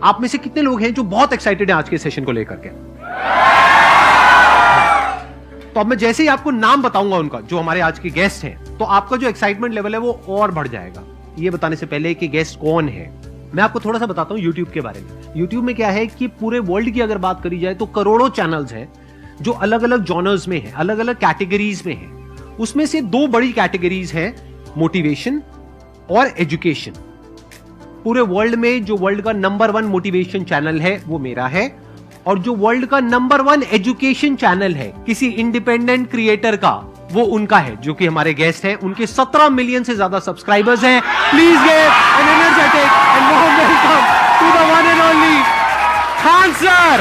आप में से कितने लोग हैं जो बहुत एक्साइटेड हैं आज के सेशन को लेकर के? तो अब मैं जैसे ही आपको नाम बताऊंगा उनका, जो हमारे आज के गेस्ट हैं, तो आपका जो एक्साइटमेंट लेवल है वो और बढ़ जाएगा। ये बताने से पहले कि गेस्ट कौन है, मैं आपको थोड़ा सा बताता हूं यूट्यूब के बारे में। यूट्यूब में क्या है कि पूरे वर्ल्ड की अगर बात करी जाए तो करोड़ों चैनल्स हैं जो अलग अलग जॉनर्स में है, अलग अलग कैटेगरीज में है। उसमें से दो बड़ी कैटेगरीज हैं, मोटिवेशन और एजुकेशन। पूरे वर्ल्ड में जो वर्ल्ड का नंबर 1 मोटिवेशन चैनल है वो मेरा है, और जो वर्ल्ड का नंबर 1 एजुकेशन चैनल है किसी इंडिपेंडेंट क्रिएटर का, वो उनका है, जो कि हमारे गेस्ट हैं। उनके 17 मिलियन से ज्यादा सब्सक्राइबर्स हैं। Please give an energetic and warm welcome to the one and only Khan sir.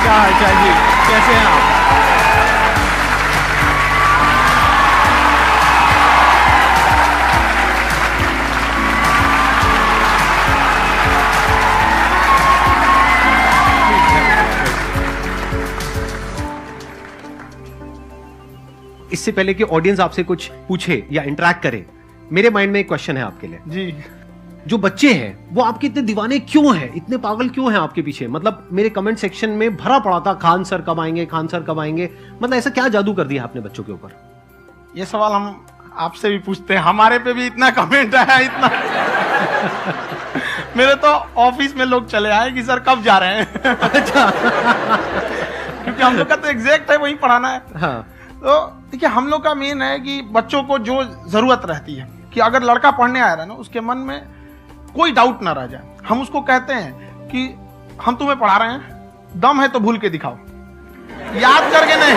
क्या हाल चाल जी, कैसे हैं आप? इससे पहले कि ऑडियंस आपसे कुछ पूछे या इंटरेक्ट करे, मेरे माइंड में एक क्वेश्चन है आपके लिए जी। जो बच्चे हैं वो आपके इतने दीवाने क्यों हैं, इतने पागल क्यों हैं आपके पीछे? मतलब मेरे कमेंट सेक्शन में भरा पड़ा था, खान सर कब आएंगे, खान सर कब आएंगे। मतलब ऐसा क्या जादू कर दिया आपने बच्चों के ऊपर? ये सवाल हम आपसे भी पूछते हैं, हमारे पे भी इतना कमेंट आया, इतना मेरे तो ऑफिस में लोग चले आए कि सर कब जा रहे हैं। अच्छा। क्योंकि हम लोग का तो एग्जैक्ट है, वही पढ़ाना है। हाँ। तो देखिए, हम लोग का मेन है कि बच्चों को जो जरूरत रहती है कि अगर लड़का पढ़ने आया है ना, उसके मन में कोई डाउट ना रह जाए। हम उसको कहते हैं कि हम तुम्हें पढ़ा रहे हैं, दम है तो भूल के दिखाओ, याद करके नहीं।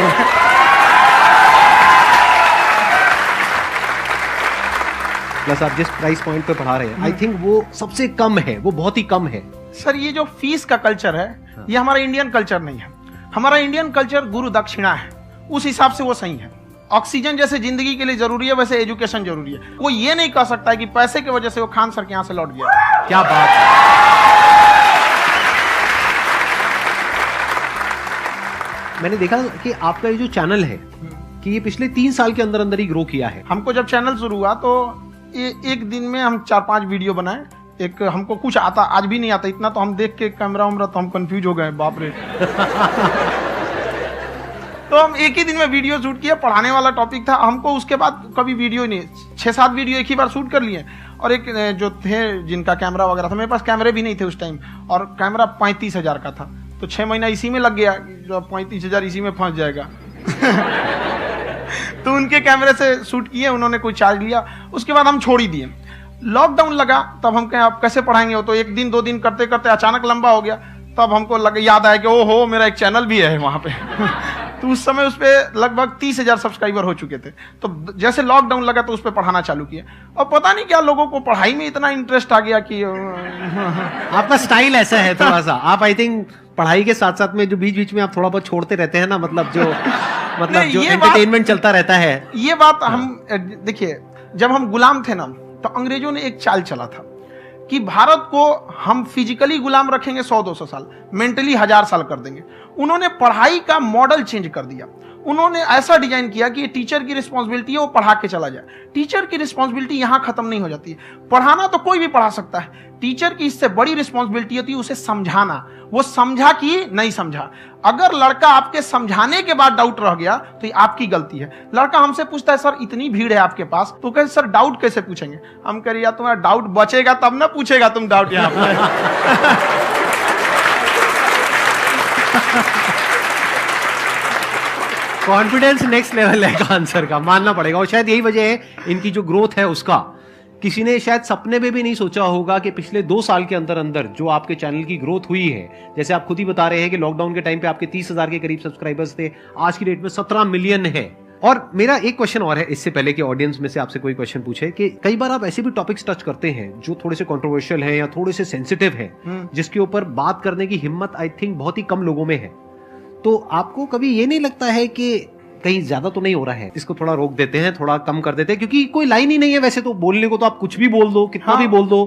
प्लस आप जिस प्राइस पॉइंट पे पढ़ा रहे हैं, आई थिंक वो सबसे कम है, वो बहुत ही कम है। सर, ये जो फीस का कल्चर है, ये हमारा इंडियन कल्चर नहीं है। हमारा इंडियन कल्चर गुरु दक्षिणा है, उस हिसाब से वो सही है। ऑक्सीजन जैसे जिंदगी के लिए जरूरी है, वैसे एजुकेशन जरूरी है। कोई ये नहीं कह सकता है कि पैसे की वजह से वो खान सर के यहां से लौट गया। क्या बात है। मैंने देखा कि आपका ये जो चैनल है कि ये पिछले 3 साल के अंदर अंदर ही ग्रो किया है। हमको जब चैनल शुरू हुआ तो एक दिन में हम 4-5 वीडियो बनाए। एक हमको कुछ आता, आज भी नहीं आता इतना, तो हम देख के कैमरा उमरा तो हम कंफ्यूज हो गए, बाप रे। तो हम एक ही दिन में वीडियो शूट किया, पढ़ाने वाला टॉपिक था हमको। उसके बाद कभी वीडियो नहीं, 6-7 वीडियो एक ही बार शूट कर लिए। और एक जो थे जिनका कैमरा वगैरह था, मेरे पास कैमरे भी नहीं थे उस टाइम, और कैमरा 35,000 का था, तो 6 महीना इसी में लग गया, जो 35,000 इसी में फंस जाएगा। तो उनके कैमरे से शूट किए, उन्होंने कोई चार्ज लिया, उसके बाद हम छोड़ ही दिए। लॉकडाउन लगा, तब हम कहें आप कैसे पढ़ाएंगे, वो तो 1 दिन 2 दिन करते करते अचानक लंबा हो गया। तब हमको याद आया कि ओहो, मेरा एक चैनल भी है वहां पे। तो उस समय उस पर लगभग 30,000 सब्सक्राइबर हो चुके थे। तो जैसे लॉकडाउन लगा तो उस पर पढ़ाना चालू किया, और पता नहीं क्या लोगों को पढ़ाई में इतना इंटरेस्ट आ गया कि आपका स्टाइल ऐसा है थोड़ा सा। आप आई थिंक पढ़ाई के साथ साथ में जो बीच बीच में आप थोड़ा बहुत छोड़ते रहते हैं ना, मतलब जो एंटरटेनमेंट चलता रहता है। ये बात हम देखिए, जब हम गुलाम थे ना, तो अंग्रेजों ने एक चाल चला था कि भारत को हम फिजिकली गुलाम रखेंगे 100-200 साल, मेंटली 1000 साल कर देंगे। उन्होंने पढ़ाई का मॉडल चेंज कर दिया। उन्होंने ऐसा डिजाइन किया कि टीचर की रिस्पॉन्सिबिलिटी है वो पढ़ा के चला जाए। टीचर की रिस्पॉन्सिबिलिटी यहां खत्म नहीं हो जाती है। पढ़ाना तो कोई भी पढ़ा सकता है, टीचर की इससे बड़ी रिस्पॉन्सिबिलिटी होती है उसे समझाना। वो समझा कि नहीं समझा। अगर लड़का आपके समझाने के बाद डाउट रह गया तो ये आपकी गलती है। लड़का हमसे पूछता है, सर इतनी भीड़ है आपके पास, तो कहते सर डाउट कैसे पूछेंगे? हम कह रहे यार, तुम्हारा डाउट बचेगा तब ना पूछेगा तुम डाउट यहाँ पे। कॉन्फिडेंस नेक्स्ट लेवल है खान सर का, मानना पड़ेगा। और शायद यही वजह है इनकी जो ग्रोथ है उसका। किसी ने शायद सपने में भी नहीं सोचा होगा कि पिछले 2 साल के अंदर अंदर जो आपके चैनल की ग्रोथ हुई है, जैसे आप खुद ही बता रहे हैं कि लॉकडाउन के टाइम पे आपके 30,000 के करीब सब्सक्राइबर्स थे, आज की डेट में 17 मिलियन है। और मेरा एक क्वेश्चन और है, इससे पहले कि ऑडियंस में से आपसे कोई क्वेश्चन पूछे, कि कई बार आप ऐसे भी टॉपिक्स टच करते हैं जो थोड़े से कंट्रोवर्शियल हैं या थोड़े से सेंसिटिव हैं, जिसके ऊपर बात करने की हिम्मत आई थिंक बहुत ही कम लोगों में है। तो आपको कभी ये नहीं लगता है कि कहीं ज्यादा तो नहीं हो रहा है, इसको थोड़ा रोक देते हैं, थोड़ा कम कर देते हैं? क्योंकि कोई लाइन ही नहीं है वैसे तो बोलने को, तो आप कुछ भी बोल दो, कितना भी बोल दो।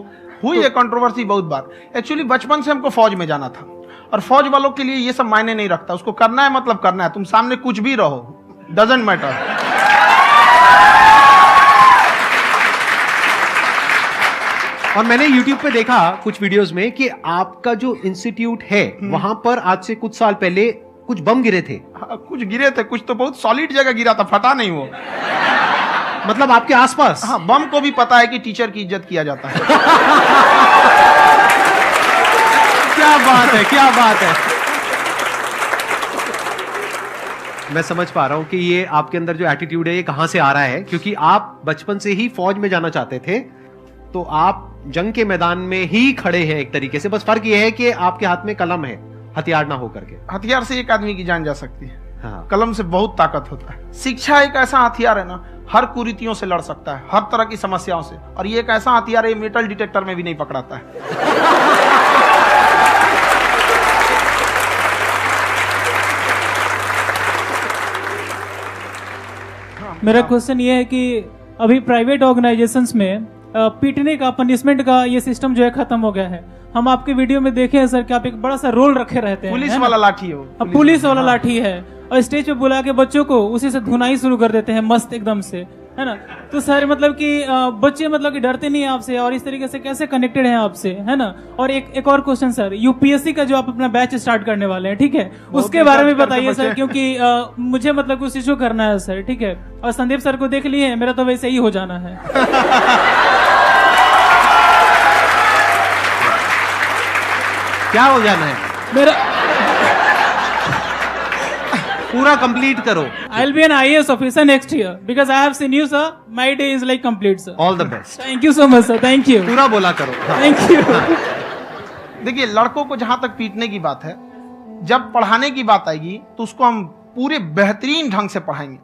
हुई है कंट्रोवर्सी बहुत बार। एक्चुअली बचपन से हमको फौज में जाना था, और फौज वालों के लिए ये सब मायने नहीं रखता। उसको करना है मतलब करना है, तुम सामने कुछ भी रहो, डजंट मैटर। और मैंने YouTube पे देखा कुछ वीडियोस में कि आपका जो इंस्टीट्यूट है वहां पर आज से कुछ साल पहले कुछ बम गिरे थे। हाँ, कुछ गिरे थे, कुछ तो बहुत सॉलिड जगह गिरा था, फटा नहीं वो। मतलब आपके आसपास? हाँ, बम को भी पता है कि टीचर की इज्जत किया जाता है। क्या बात है, क्या बात है। मैं समझ पा रहा हूं कि ये आपके अंदर जो एटीट्यूड है ये कहां से आ रहा है, क्योंकि आप बचपन से ही फौज में जाना चाहते थे, तो आप जंग के मैदान में ही खड़े हैं एक तरीके से। बस फर्क ये है कि आपके हाथ में कलम है, हथियार ना हो करके। हथियार से एक आदमी की जान जा सकती है, हाँ। कलम से बहुत ताकत होता है। शिक्षा एक ऐसा हथियार है ना, हर कुरीतियों से लड़ सकता है, हर तरह की समस्याओं से। और ये एक ऐसा हथियार है, मेटल डिटेक्टर में भी नहीं पकड़ाता है। मेरा क्वेश्चन ये है कि अभी प्राइवेट ऑर्गेनाइजेशंस में पीटने का, पनिशमेंट का ये सिस्टम जो है खत्म हो गया है। हम आपके वीडियो में देखे हैं सर कि आप एक बड़ा सा रोल रखे रहते हैं, पुलिस वाला लाठी है वो, पुलिस वाला लाठी है, और स्टेज पे बुला के बच्चों को उसी से धुनाई शुरू कर देते हैं मस्त एकदम से, है ना। तो सर मतलब कि बच्चे मतलब कि डरते नहीं है आपसे, और इस तरीके से कैसे कनेक्टेड हैं आपसे, है ना। और एक और क्वेश्चन सर, यूपीएससी का जो आप अपना बैच स्टार्ट करने वाले हैं, ठीक है, उसके बारे में बताइए सर, क्योंकि मुझे मतलब कुछ इशू करना है सर, ठीक है। और संदीप सर को देख लिए, मेरा तो वैसे ही हो जाना है। क्या हो जाना है? मेरा पूरा कंप्लीट करो। I'll be an IAS officer next year because I have seen you, sir. My day is like complete, sir. All the best. Thank you so much, sir. Thank you. पूरा बोला करो। Thank you. देखिए, लड़कों को जहां तक पीटने की बात है, जब पढ़ाने की बात आएगी तो उसको हम पूरे बेहतरीन ढंग से पढ़ाएंगे।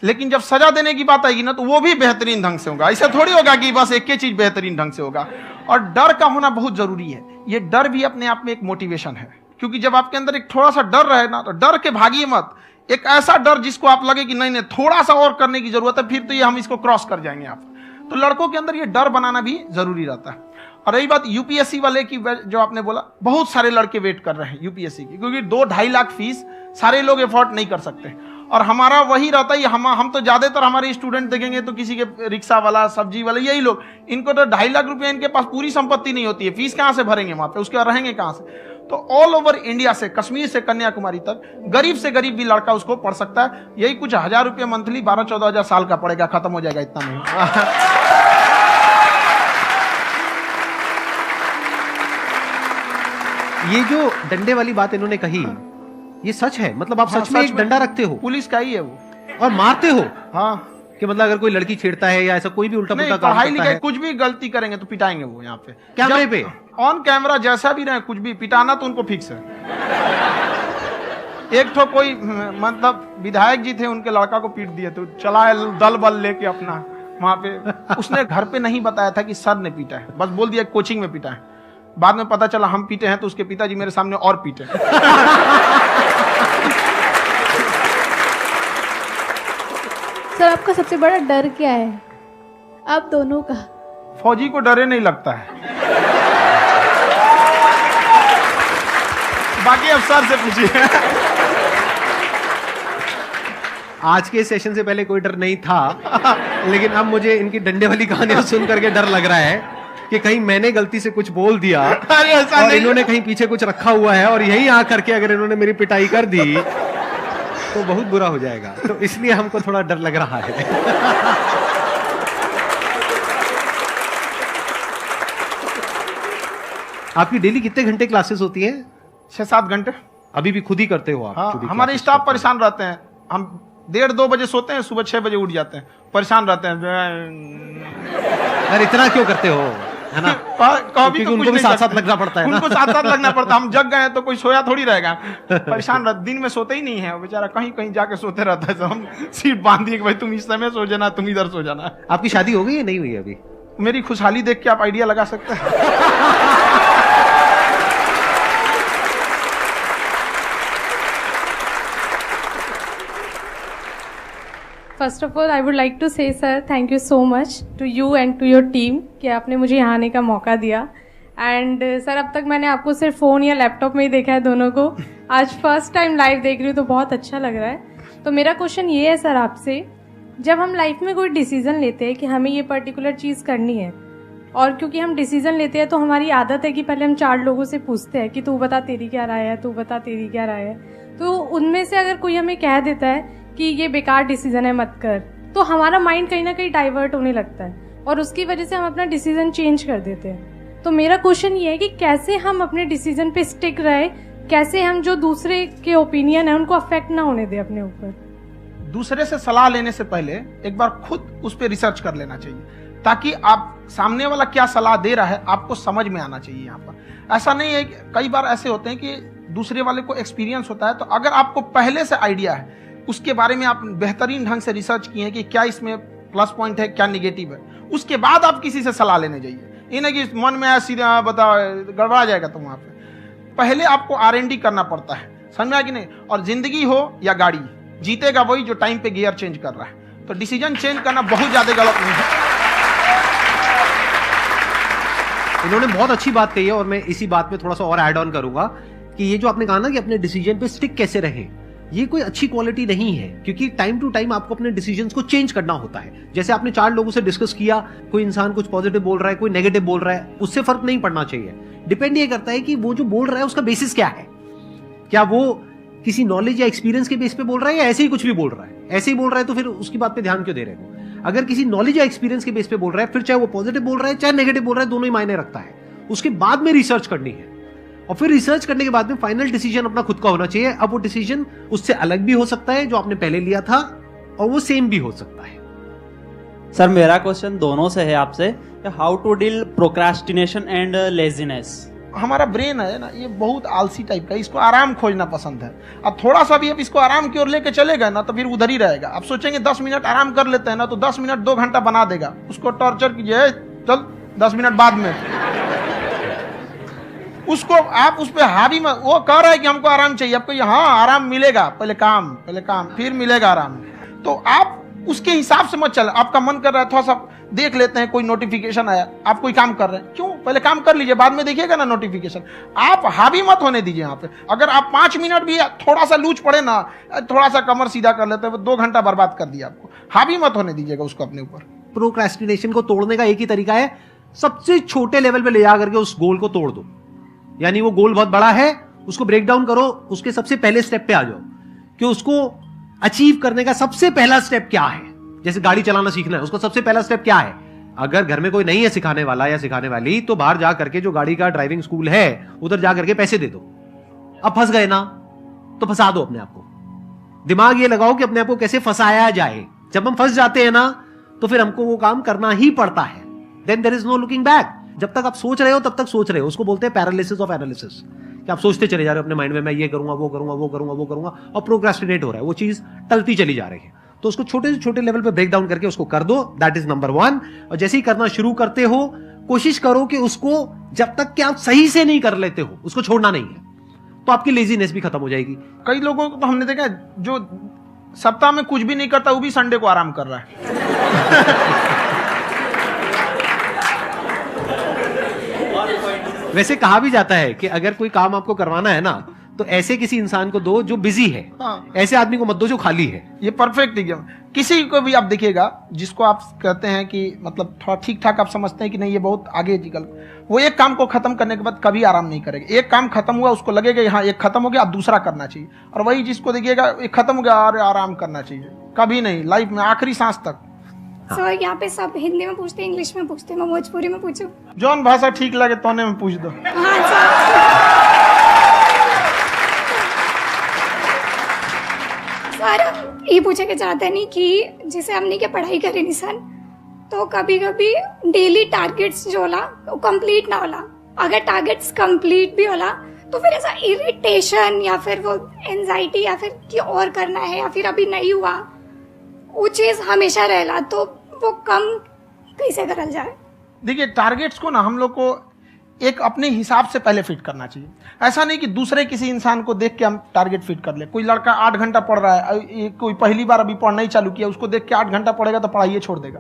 लेकिन जब सजा देने की बात आएगी ना, तो वो भी बेहतरीन ढंग से होगा। ऐसा थोड़ी होगा कि बस एक ही चीज बेहतरीन ढंग से होगा। और डर का होना बहुत जरूरी है। ये डर भी अपने आप में एक मोटिवेशन है, क्योंकि जब आपके अंदर एक थोड़ा सा डर रहे ना, तो डर के भागिए मत। एक ऐसा डर जिसको आप लगे कि नहीं नहीं थोड़ा सा और करने की जरूरत है, फिर तो ये हम इसको क्रॉस कर जाएंगे आप। तो लड़कों के अंदर ये डर बनाना भी जरूरी रहता है। और रही बात यूपीएससी वाले की, जो आपने बोला, बहुत सारे लड़के वेट कर रहे हैं यूपीएससी की, क्योंकि 2-2.5 लाख फीस सारे लोग एफोर्ड नहीं कर सकते। और हमारा वही रहता है, हम तो ज्यादातर हमारे स्टूडेंट देखेंगे तो किसी के रिक्शा वाला, सब्जी वाला, यही लोग, इनको तो 2.5 लाख रुपया, इनके पास पूरी संपत्ति नहीं होती है, फीस कहां से भरेंगे वहां पे, उसके बाद रहेंगे कहां से। तो ऑल ओवर इंडिया से, कश्मीर से कन्याकुमारी तक, गरीब से गरीब भी लड़का उसको पढ़ सकता है। यही कुछ 1000 रुपये मंथली, 12-14 हजार साल का पड़ेगा, खत्म हो जाएगा, इतना नहीं। ये जो डंडे वाली बात इन्होंने कही, ये सच है? मतलब आप सच में एक डंडा रखते हो? पुलिस का ही है वो। और मारते हो? हाँ, कि मतलब अगर कोई लड़की छेड़ता है या ऐसा कोई भी उल्टा पुल्टा काम पढ़ाई करता लिखाई है, कुछ भी गलती करेंगे तो पिटाएंगे वो। यहाँ पे कैमरे पे, ऑन कैमरा, जैसा भी रहे, कुछ भी पिटाना तो उनको फिक्स है। एक तो कोई मतलब विधायक जी थे, उनके लड़का को पीट दिए, तो चला है दल बल लेके अपना वहां पे। उसने घर पे नहीं बताया था कि सर ने पीटा है, बस बोल दिया कोचिंग में पीटा है। बाद में पता चला हम पीटे हैं, तो उसके पिताजी मेरे सामने और पीटे। सर, आपका सबसे बड़ा डर क्या है, आप दोनों का? फौजी को डरे नहीं लगता है, बाकी अफसर से पूछिए। आज के सेशन से पहले कोई डर नहीं था, लेकिन अब मुझे इनकी डंडे वाली कहानियां सुन करके डर लग रहा है कि कहीं मैंने गलती से कुछ बोल दिया और इन्होंने कहीं पीछे कुछ रखा हुआ है, और यही आ करके अगर इन्होंने मेरी पिटाई कर दी तो बहुत बुरा हो जाएगा। तो इसलिए हमको थोड़ा डर लग रहा है। आपकी डेली कितने घंटे क्लासेस होती है? 6-7 घंटे। अभी भी खुद ही करते हो आप? हाँ, हमारे स्टाफ परेशान रहते हैं। हम 1:30-2 बजे सोते हैं, सुबह 6 बजे उठ जाते हैं, परेशान रहते हैं। यार इतना क्यों करते हो, है ना? कभी तो उनको भी साथ साथ लगना पड़ता है ना? उनको साथ साथ लगना पड़ता है। हम जग गए तो कोई सोया थोड़ी रहेगा, परेशान रहते, दिन में सोते ही नहीं है बेचारा, कहीं कहीं जाके सोते रहता है। तो हम सीट बांध दिए कि भाई तुम इस समय सो जाना, तुम इधर सो जाना। आपकी शादी हो गई या नहीं हुई अभी? मेरी खुशहाली देख के आप आइडिया लगा सकते हैं। First of all I would like to say sir, thank you so much to you and to your team कि आपने मुझे यहाँ आने का मौका दिया। एंड सर, अब तक मैंने आपको सिर्फ फ़ोन या लैपटॉप में ही देखा है दोनों को, आज फर्स्ट टाइम लाइव देख रही हूँ तो बहुत अच्छा लग रहा है। तो मेरा क्वेश्चन ये है सर आपसे जब हम लाइफ में कोई डिसीजन लेते हैं कि हमें ये पर्टिकुलर चीज़ करनी है, और क्योंकि हम डिसीजन लेते हैं तो हमारी आदत है कि पहले हम 4 लोगों से पूछते हैं कि तू बता तेरी क्या राय है, तू बता तेरी क्या राय है। तो उनमें से अगर कोई हमें कह देता है कि ये बेकार डिसीजन है मत कर, तो हमारा माइंड कहीं ना कहीं डाइवर्ट होने लगता है और उसकी वजह से हम अपना डिसीजन चेंज कर देते हैं। तो मेरा क्वेश्चन ये है कि कैसे हम अपने डिसीजन पे स्टिक रहे, कैसे हम जो दूसरे के ओपिनियन है उनको अफेक्ट ना होने दें अपने ऊपर। दूसरे से सलाह लेने से पहले एक बार खुद उस पर रिसर्च कर लेना चाहिए, ताकि आप सामने वाला क्या सलाह दे रहा है आपको समझ में आना चाहिए। यहाँ पर ऐसा नहीं है कि कई बार ऐसे होते हैं कि दूसरे वाले को एक्सपीरियंस होता है, तो अगर आपको पहले से आइडिया है, उसके बारे में आप बेहतरीन ढंग से रिसर्च किए हैं कि क्या इसमें प्लस पॉइंट है क्या निगेटिव है, उसके बाद आप किसी से सलाह लेने जाइए। ये नहीं कि मन में आया सीधा बता गड़बड़ा जाएगा। तो वहाँ पे पहले आपको R&D करना पड़ता है, समझ में आया कि नहीं। और जिंदगी हो या गाड़ी, जीतेगा वही जो टाइम पे गियर चेंज कर रहा है। तो डिसीजन चेंज करना बहुत ज्यादा गलत नहीं है। इन्होंने बहुत अच्छी बात कही है और मैं इसी बात में थोड़ा सा और ऐड ऑन करूंगा कि ये जो आपने कहा ना कि अपने डिसीजन पे स्टिक कैसे रहें, ये कोई अच्छी क्वालिटी नहीं है, क्योंकि टाइम टू टाइम आपको अपने डिसीजंस को चेंज करना होता है। जैसे आपने 4 लोगों से डिस्कस किया, कोई इंसान कुछ पॉजिटिव बोल रहा है, कोई नेगेटिव बोल रहा है, उससे फर्क नहीं पड़ना चाहिए। डिपेंड ये करता है कि वो जो बोल रहा है उसका बेसिस क्या है। क्या वो किसी नॉलेज या एक्सपीरियंस के बेस पे बोल रहा है या ऐसे ही कुछ भी बोल रहा है? ऐसे ही बोल रहा है तो फिर उसकी बात पे ध्यान क्यों दे रहे हो? अगर किसी नॉलेज या एक्सपीरियंस के बेस पे बोल रहा है, फिर चाहे वो पॉजिटिव बोल रहा है चाहे नेगेटिव बोल रहा है, दोनों ही मायने रखता है। उसके बाद में रिसर्च करनी है और फिर रिसर्च करने के बाद में फाइनल डिसीजन अपना खुद का होना चाहिए। अब वो डिसीजन उससे अलग भी हो सकता है जो आपने पहले लिया था, और वो सेम भी हो सकता है। सर मेरा क्वेश्चन दोनों से है आपसे, how to deal procrastination and laziness. हमारा ब्रेन है ना, ये बहुत आलसी टाइप का, इसको आराम खोजना पसंद है। अब थोड़ा सा भी अब इसको आराम की ओर लेके चले गए ना तो फिर उधर ही रहेगा। आप सोचेंगे 10 मिनट आराम कर लेते हैं ना, तो 10 मिनट 2 घंटा बना देगा। उसको टॉर्चर कीजिए, चल 10 मिनट बाद में। उसको आप उस पर हावी मत, वो कह रहा है कि हमको आराम चाहिए, आपको यहाँ आराम मिलेगा, पहले काम फिर मिलेगा आराम। तो आप उसके हिसाब से मत चल। आपका मन कर रहा है थोड़ा सा देख लेते हैं, कोई नोटिफिकेशन आया, आप कोई काम कर रहे हैं, क्यों पहले काम कर लीजिए, बाद में देखिएगा ना नोटिफिकेशन। आप हावी मत होने दीजिए यहाँ पे। अगर आप 5 मिनट भी थोड़ा सा लूज पड़े ना, थोड़ा सा कमर सीधा कर लेते हैं, 2 घंटा बर्बाद कर दिया आपको। हावी मत होने दीजिएगा उसको अपने ऊपर। प्रोक्रेस्टिनेशन को तोड़ने का एक ही तरीका है, सबसे छोटे लेवल पे ले जा करके उस गोल को तोड़ दो। यानी वो गोल बहुत बड़ा है, उसको ब्रेक डाउन करो, उसके सबसे पहले स्टेप पे आ जाओ कि उसको अचीव करने का सबसे पहला स्टेप क्या है। जैसे गाड़ी चलाना सीखना है, उसका सबसे पहला स्टेप क्या है? अगर घर में कोई नहीं है सिखाने वाला या सिखाने वाली, तो बाहर जा करके जो गाड़ी का ड्राइविंग स्कूल है उधर जा करके पैसे दे दो। अब फंस गए ना तो फंसा दो अपने आप को। दिमाग ये लगाओ कि अपने आप को कैसे फंसाया जाए। जब हम फंस जाते हैं ना तो फिर हमको वो काम करना ही पड़ता है। Then there is no looking back. जब तक आप सोच रहे हो तब तक सोच रहे हो, उसको बोलते हैं पैरालिसिस ऑफ एनालिसिस, कि आप सोचते चले जा रहे हो अपने माइंड में, मैं ये करूंगा वो करूंगा वो करूंगा वो करूंगा, और प्रोक्रेस्टिनेट हो रहा है, वो चीज टलती चली जा रही है। तो उसको छोटे से छोटे लेवल पे ब्रेक डाउन करके उसको कर दो, दैट इज नंबर 1। और जैसे ही करना शुरू करते हो, कोशिश करो कि उसको जब तक कि आप सही से नहीं कर लेते हो उसको छोड़ना नहीं है, तो आपकी लेजीनेस भी खत्म हो जाएगी। कई लोगों को तो हमने देखा जो सप्ताह में कुछ भी नहीं करता, वो भी संडे को आराम कर रहा है। वैसे कहा भी जाता है कि अगर कोई काम आपको करवाना है ना, तो ऐसे किसी इंसान को दो जो बिजी है। हाँ। ऐसे आदमी को मत दो जो खाली है। ये परफेक्ट एग्जाम। किसी को भी आप देखिएगा जिसको आप कहते हैं कि मतलब थोड़ा ठीक ठाक आप समझते हैं कि नहीं ये बहुत आगे निकल, वो एक काम को खत्म करने के बाद कभी आराम नहीं करेगा। एक काम खत्म हुआ उसको लगेगा हाँ एक खत्म हो गया, अब दूसरा करना चाहिए। और वही जिसको देखिएगा एक खत्म हो गया और आराम करना चाहिए, कभी नहीं, लाइफ में आखिरी सांस तक। सर यहाँ पे सब हिंदी में पूछते हैं, इंग्लिश में पूछते हैं, मैं भोजपुरी में पूछूं? जौन भाषा ठीक लगे तोने में पूछ दो। हाँ सर। सर ये पूछे के चाहते नहीं कि जैसे हमने के पढ़ाई करी निशान, तो कभी कभी डेली टारगेट्स जो होला वो कंप्लीट ना होला। अगर टारगेट्स कंप्लीट भी होला तो फिर ऐसा इरिटेशन या फिर वो एंजाइटी या फिर कि और करना है या फिर अभी नहीं हुआ, वो चीज हमेशा रहेला। तो वो कम कैसे करल जाए? देखिए टारगेट्स को ना हम लोग को एक अपने हिसाब से पहले फिट करना चाहिए। ऐसा नहीं कि दूसरे किसी इंसान को देख के हम टारगेट फिट कर ले। कोई लड़का 8 घंटा पढ़ रहा है, कोई पहली बार अभी पढ़ना ही चालू किया, उसको देख के 8 घंटा पढ़ेगा तो पढ़ाई छोड़ देगा।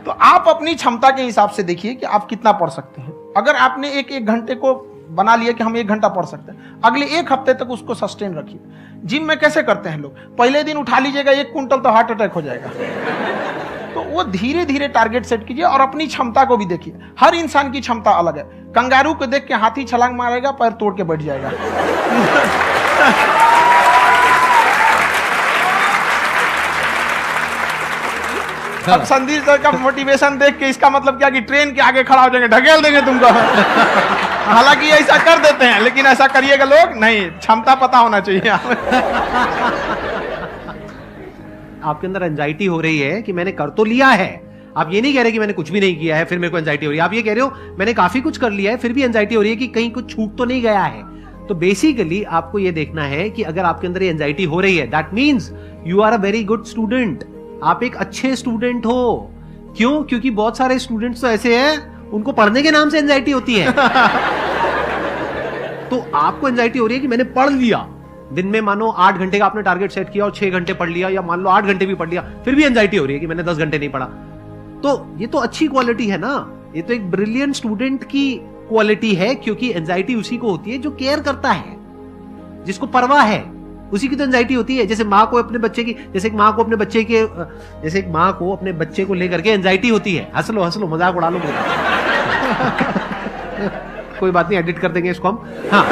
तो आप अपनी क्षमता के हिसाब से देखिए कि आप कितना पढ़ सकते हैं। अगर आपने एक घंटे को बना लिया कि हम 1 घंटा पढ़ सकते हैं, अगले 1 हफ्ते तक उसको सस्टेन रखिए। जिम में कैसे करते हैं लोग, पहले दिन उठा लीजिएगा 1 क्विंटल तो हार्ट अटैक हो जाएगा। तो वो धीरे धीरे टारगेट सेट कीजिए और अपनी क्षमता को भी देखिए। हर इंसान की क्षमता अलग है। कंगारू को देख के हाथी छलांग मारेगा, पैर तोड़ के बैठ जाएगा। अब संदीप सर का मोटिवेशन देख के इसका मतलब क्या कि ट्रेन के आगे खड़ा हो जाएंगे, ढकेल देंगे तुमको। हालांकि ऐसा कर देते हैं, लेकिन ऐसा करिएगा लोग नहीं, क्षमता पता होना चाहिए। आपके अंदर एंजाइटी हो रही है कि मैंने कर तो लिया है, आप ये नहीं कह रहे कि मैंने कुछ भी नहीं किया है फिर मेरे को एंजाइटी हो रही है, आप ये कह रहे हो मैंने काफी कुछ कर लिया है फिर भी एंजाइटी हो रही है कि कहीं कुछ छूट तो नहीं गया है। तो बेसिकली आपको ये देखना है कि अगर आपके अंदर ये एंजाइटी हो रही है, that means you are a very good student, आप एक अच्छे स्टूडेंट हो। क्यों? क्योंकि बहुत सारे स्टूडेंट्स तो ऐसे हैं उनको पढ़ने के नाम से एंजाइटी होती है। तो आपको एंजाइटी हो रही है कि मैंने पढ़ लिया, दिन में मानो 8 घंटे का आपने टारगेट सेट किया और 6 घंटे पढ़ लिया, या मान लो 8 घंटे भी पढ़ लिया, फिर भी एंजाइटी हो रही है कि मैंने 10 घंटे नहीं पढ़ा। तो ये तो अच्छी क्वालिटी है ना, ये तो एक ब्रिलियंट स्टूडेंट की क्वालिटी है, क्योंकि एंजाइटी उसी को होती है जो केयर करता है, जिसको परवाह है, उसी की तो एंजाइटी होती है। जैसे माँ को अपने बच्चे की, जैसे एक माँ को अपने बच्चे के, जैसे एक माँ को अपने बच्चे को लेकर के एंजाइटी होती है। हंस लो मजाक उड़ा लो कोई बात नहीं, एडिट कर देंगे इसको हम। हाँ।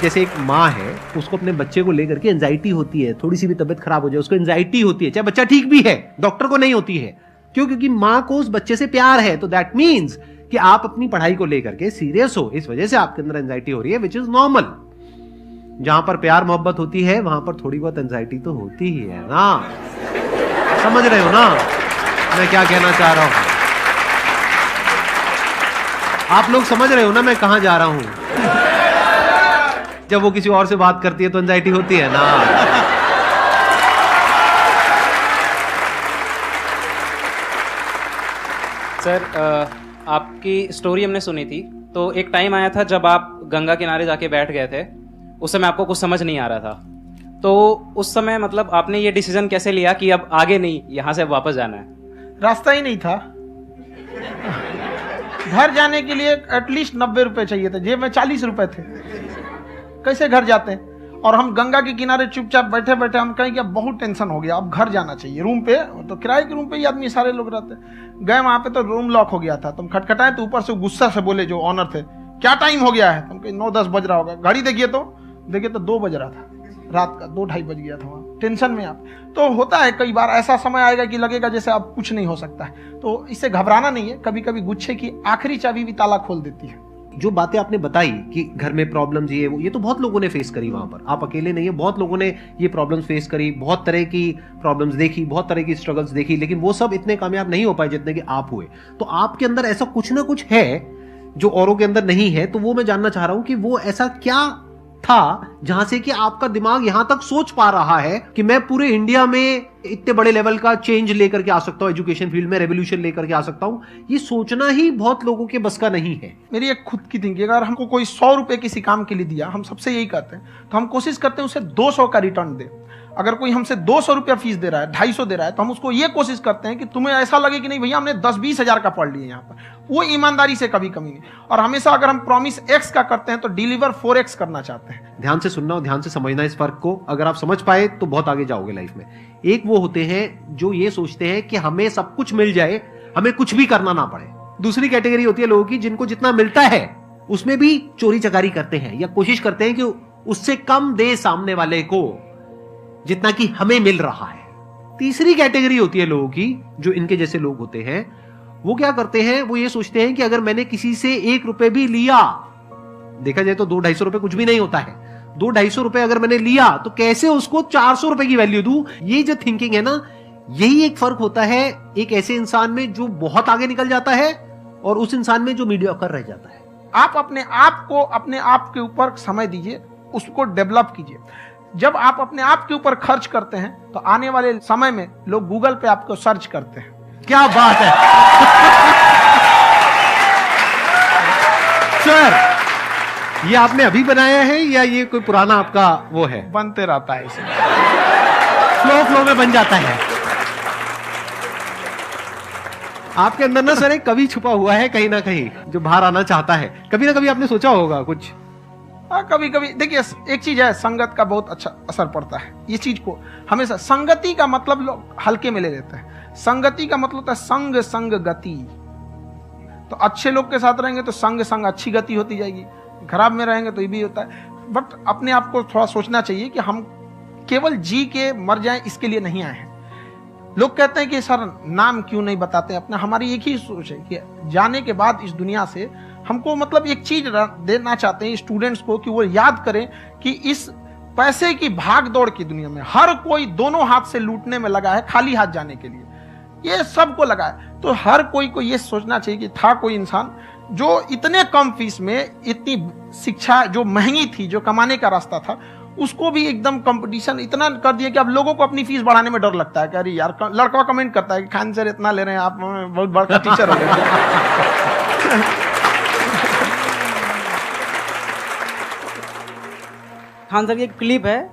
जैसे एक माँ है, उसको अपने बच्चे को लेकर के एंजाइटी होती है, थोड़ी सी भी तबीयत खराब हो जाए उसको एंजाइटी होती है, चाहे बच्चा ठीक भी है, डॉक्टर को नहीं होती है। क्यों? क्योंकि माँ को उस बच्चे से प्यार है। तो दैट मीन्स कि आप अपनी पढ़ाई को लेकर के सीरियस हो, इस वजह से आपके अंदर एंजाइटी हो रही है, विच इज नॉर्मल। जहां पर प्यार मोहब्बत होती है वहां पर थोड़ी बहुत एंजाइटी तो होती ही है ना। समझ रहे हो ना मैं क्या कहना चाह रहा हूं? आप लोग समझ रहे हो ना मैं कहां जा रहा हूं? जब वो किसी और से बात करती है तो एंजाइटी होती है ना। सर, आपकी स्टोरी हमने सुनी थी, तो एक टाइम आया था जब आप गंगा किनारे जाके बैठ गए थे, उस समय आपको कुछ समझ नहीं आ रहा था। तो उस समय मतलब आपने ये डिसीजन कैसे लिया कि अब आगे नहीं, यहाँ से वापस जाना है? रास्ता ही नहीं था। घर जाने के लिए एटलीस्ट 90 रुपए चाहिए थे, जेब में 40 रुपए थे, कैसे घर जाते हैं? और हम गंगा के किनारे चुपचाप बैठे बैठे हम कहें कि अब बहुत टेंशन हो गया, अब घर जाना चाहिए। रूम पे, तो किराए के रूम पे ही आदमी सारे लोग रहते। गए वहां पे तो रूम लॉक हो गया था, तुम खटखटाए तो ऊपर से गुस्सा से बोले जो ऑनर थे, क्या टाइम हो गया है? तुम कहीं 9-10 बज रहा होगा। घड़ी देखिए तो 2 बज रहा था रात का, 2-2:30 बज गया था वहाँ। टेंशन में आप तो होता है, कई बार ऐसा समय आएगा कि लगेगा जैसे अब कुछ नहीं हो सकता है, तो इससे घबराना नहीं है। कभी कभी गुच्छे की आखिरी चाबी भी ताला खोल देती है। जो बातें आपने बताई कि घर में प्रॉब्लम्स ये वो, ये तो बहुत लोगों ने फेस करी वहां पर, आप अकेले नहीं है, बहुत लोगों ने ये प्रॉब्लम्स फेस करी, बहुत तरह की प्रॉब्लम्स देखी, बहुत तरह की स्ट्रगल्स देखी, लेकिन वो सब इतने कामयाब नहीं हो पाए जितने कि आप हुए। तो आपके अंदर ऐसा कुछ ना कुछ है जो औरों के अंदर नहीं है, तो वो मैं जानना चाह रहा हूं कि वो ऐसा क्या था जहां से कि आपका दिमाग यहां तक सोच पा रहा है कि मैं पूरे इंडिया में इतने बड़े लेवल का चेंज लेकर के आ सकता हूं, एजुकेशन फील्ड में रेवोल्यूशन लेकर के आ सकता हूं। ये सोचना ही बहुत लोगों के बस का नहीं है। मेरी एक खुद की थिंकिंग, अगर हमको कोई 100 रुपए किसी काम के लिए दिया, हम सबसे यही कहते हैं, तो हम कोशिश करते हैं उसे 200 का रिटर्न दे। अगर कोई हमसे 200 रुपया फीस दे रहा है, 250 दे रहा है, तो हम उसको ये कोशिश करते हैं कि तुम्हें ऐसा लगे कि नहीं भैया हमने 10-20 हजार का पढ़ लिया यहाँ पर। वो ईमानदारी से कभी कमी नहीं। और हमेशा अगर हम प्रॉमिस एक्स का करते हैं तो डिलीवर 4x करना चाहते हैं। ध्यान से सुनना और ध्यान से समझना इस फर्क को, अगर आप समझ पाए तो बहुत आगे जाओगे लाइफ में। एक वो होते हैं जो ये सोचते हैं कि हमें सब कुछ मिल जाए, हमें कुछ भी करना ना पड़े। दूसरी कैटेगरी होती है लोगों की जिनको जितना मिलता है उसमें भी चोरी चकारी करते हैं या कोशिश करते हैं कि उससे कम दे सामने वाले को जितना कि हमें मिल रहा है। तीसरी कैटेगरी होती है लोगों की, जो इनके जैसे लोग होते हैं, वो क्या करते हैं, वो ये सोचते हैं कि अगर मैंने किसी से 1 रुपए भी लिया, देखा जाए तो 200-250 रुपए कुछ भी नहीं होता है, 200-250 रुपए अगर मैंने लिया तो कैसे उसको 400 रुपए की वैल्यू दूं। ये जो थिंकिंग है ना, यही एक फर्क होता है एक ऐसे इंसान में जो बहुत आगे निकल जाता है और उस इंसान में जो मीडियोकर रह जाता है। आप अपने आप को अपने आप के ऊपर समय दीजिए, उसको डेवलप कीजिए। जब आप अपने आप के ऊपर खर्च करते हैं तो आने वाले समय में लोग गूगल पे आपको सर्च करते हैं। क्या बात है सर, ये आपने अभी बनाया है या ये कोई पुराना आपका वो है? बनते रहता है, इसे फ्लो में बन जाता है। आपके अंदर ना सर एक कवि छुपा हुआ है कहीं ना कहीं जो बाहर आना चाहता है। कभी ना कभी आपने सोचा होगा कुछ। हाँ, कभी कभी देखिए एक चीज है, संगत का बहुत अच्छा असर पड़ता है। ये चीज को हमेशा संगति का मतलब लोग हल्के में ले लेते हैं। संगति का मतलब होता है संग संग गति। तो अच्छे लोग के साथ रहेंगे तो संग संग अच्छी गति होती जाएगी, खराब में रहेंगे तो ये भी होता है। बट अपने आप को थोड़ा सोचना चाहिए कि हम केवल जी के मर जाएं इसके लिए नहीं आए हैं। लोग कहते हैं कि सर नाम क्यों नहीं बताते अपना। हमारी एक ही सोच है कि जाने के बाद इस दुनिया से हमको मतलब एक चीज देना चाहते हैं स्टूडेंट्स को कि वो याद करें कि इस पैसे की भाग दौड़ की दुनिया में हर कोई दोनों हाथ से लूटने में लगा है खाली हाथ जाने के लिए, ये सबको लगा है। तो हर कोई को ये सोचना चाहिए कि था कोई इंसान जो इतने कम फीस में इतनी शिक्षा जो महंगी थी, जो कमाने का रास्ता था, उसको भी एकदम कंपटीशन इतना कर दिया कि अब लोगों को अपनी फीस बढ़ाने में डर लगता है कि अरे यार, लड़का कमेंट करता है कि खान सर इतना ले रहे हैं, आप बहुत बड़ा टीचर हो गए। खान सर की एक क्लिप है,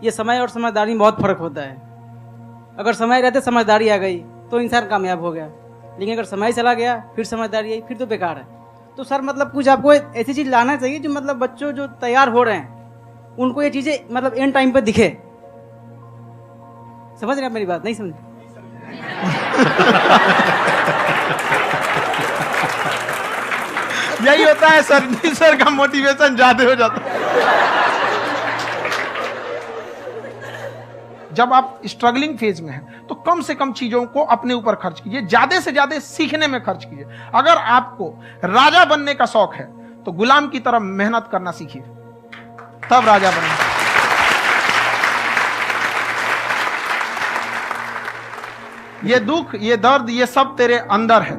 ये समय और समझदारी में बहुत फर्क होता है। अगर समय रहते समझदारी आ गई तो इंसान कामयाब हो गया, लेकिन अगर समय चला गया फिर समझदारी आई फिर तो बेकार है। तो सर मतलब कुछ आपको ऐसी चीज लाना चाहिए जो मतलब बच्चों जो तैयार हो रहे हैं उनको ये चीजें मतलब एंड टाइम पे दिखे। समझ रहे हैं आप मेरी बात? नहीं समझ? यही होता है सर का मोटिवेशन ज्यादा हो जाता है। जब आप स्ट्रगलिंग फेज में हैं तो कम से कम चीजों को अपने ऊपर खर्च कीजिए, ज्यादा से ज्यादा सीखने में खर्च कीजिए। अगर आपको राजा बनने का शौक है तो गुलाम की तरह मेहनत करना सीखिए, तब राजा बनेंगे। ये दुख, ये दर्द, ये सब तेरे अंदर है।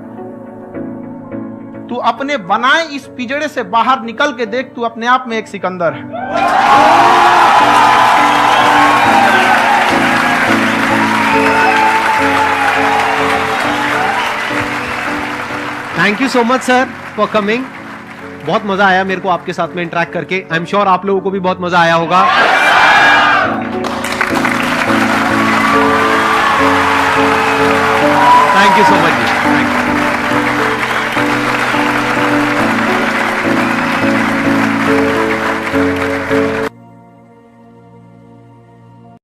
तू अपने बनाए इस पिंजड़े से बाहर निकल के देख, तू अपने आप में एक सिकंदर है। Thank you so much sir for coming. बहुत मजा आया मेरे को आपके साथ में इंटरेक्ट करके। आई एम श्योर आप लोगों को भी बहुत मजा आया होगा। थैंक यू सो मच जी, थैंक यू।